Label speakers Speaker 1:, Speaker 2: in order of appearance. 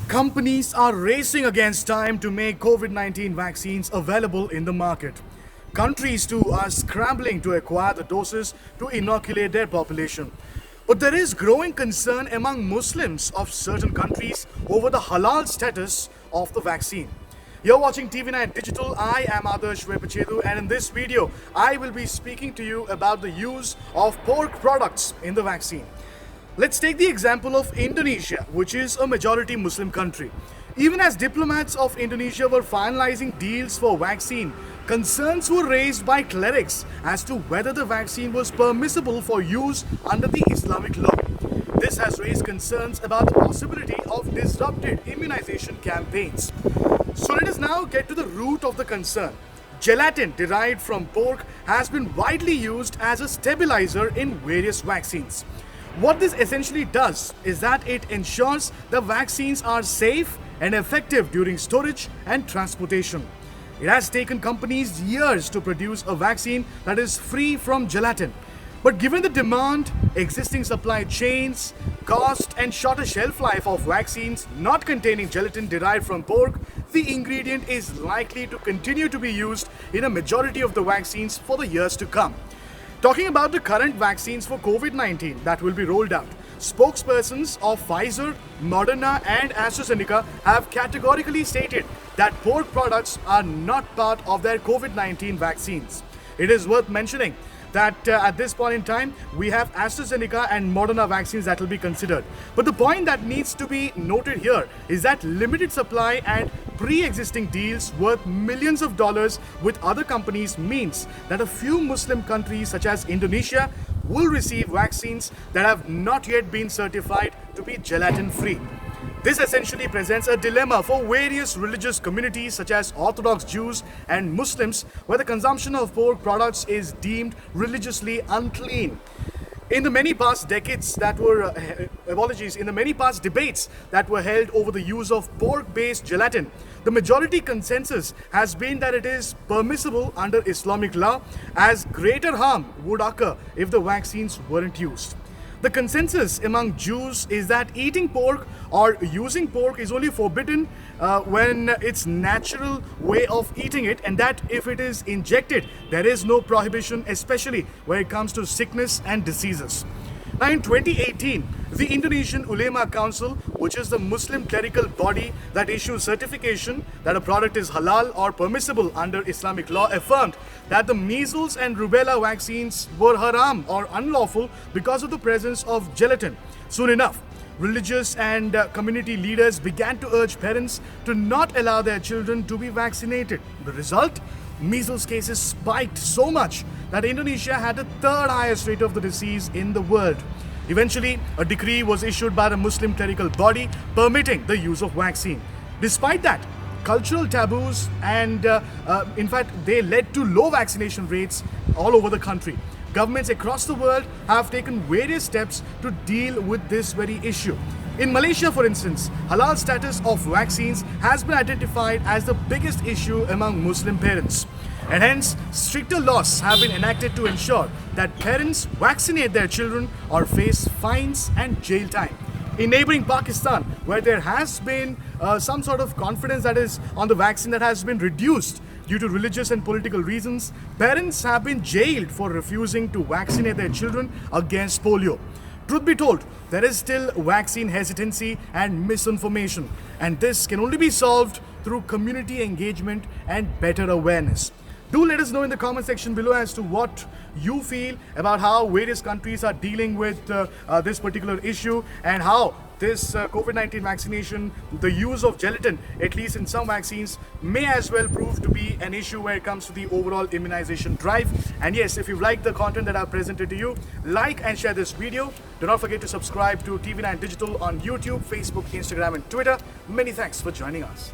Speaker 1: Companies are racing against time to make COVID-19 vaccines available in the market. Countries too are scrambling to acquire the doses to inoculate their population. But there is growing concern among Muslims of certain countries over the halal status of the vaccine. You're watching TV9 Digital. I am Adarsh Vepachedu, and in this video, I will be speaking to you about the use of pork products in the vaccine. Let's take the example of Indonesia, which is a majority Muslim country. Even as diplomats of Indonesia were finalizing deals for vaccine, concerns were raised by clerics as to whether the vaccine was permissible for use under the Islamic law. This has raised concerns about the possibility of disrupted immunization campaigns. So let us now get to the root of the concern. Gelatin derived from pork has been widely used as a stabilizer in various vaccines. What this essentially does is that it ensures the vaccines are safe and effective during storage and transportation. It has taken companies years to produce a vaccine that is free from gelatin. But given the demand, existing supply chains, cost and shorter shelf life of vaccines not containing gelatin derived from pork, the ingredient is likely to continue to be used in a majority of the vaccines for the years to come. Talking about the current vaccines for COVID-19 that will be rolled out, spokespersons of Pfizer, Moderna and AstraZeneca have categorically stated that pork products are not part of their COVID-19 vaccines. It is worth mentioning that at this point in time, we have AstraZeneca and Moderna vaccines that will be considered. But the point that needs to be noted here is that limited supply and pre-existing deals worth millions of dollars with other companies means that a few Muslim countries such as Indonesia will receive vaccines that have not yet been certified to be gelatin-free. This essentially presents a dilemma for various religious communities such as Orthodox Jews and Muslims, where the consumption of pork products is deemed religiously unclean. In the many past debates that were held over the use of pork-based gelatin, the majority consensus has been that it is permissible under Islamic law, as greater harm would occur if the vaccines weren't used. The consensus among Jews is that eating pork or using pork is only forbidden when it's natural way of eating it, and that if it is injected, there is no prohibition, especially when it comes to sickness and diseases. Now in 2018, the Indonesian Ulema Council, which is the Muslim clerical body that issues certification that a product is halal or permissible under Islamic law, affirmed that the measles and rubella vaccines were haram or unlawful because of the presence of gelatin. Soon enough, religious and community leaders began to urge parents to not allow their children to be vaccinated. The result? Measles cases spiked so much that Indonesia had the third highest rate of the disease in the world. Eventually, a decree was issued by the Muslim clerical body permitting the use of vaccine. Despite that, cultural taboos and in fact, they led to low vaccination rates all over the country. Governments across the world have taken various steps to deal with this very issue. In Malaysia, for instance, halal status of vaccines has been identified as the biggest issue among Muslim parents. And hence, stricter laws have been enacted to ensure that parents vaccinate their children or face fines and jail time. In neighboring Pakistan, where there has been some sort of confidence that is on the vaccine that has been reduced due to religious and political reasons, parents have been jailed for refusing to vaccinate their children against polio. Truth be told, there is still vaccine hesitancy and misinformation, and this can only be solved through community engagement and better awareness. Do let us know in the comment section below as to what you feel about how various countries are dealing with this particular issue, and how this COVID-19 vaccination, the use of gelatin, at least in some vaccines, may as well prove to be an issue when it comes to the overall immunization drive. And yes, if you've liked the content that I've presented to you, like and share this video. Do not forget to subscribe to TV9 Digital on YouTube, Facebook, Instagram and Twitter. Many thanks for joining us.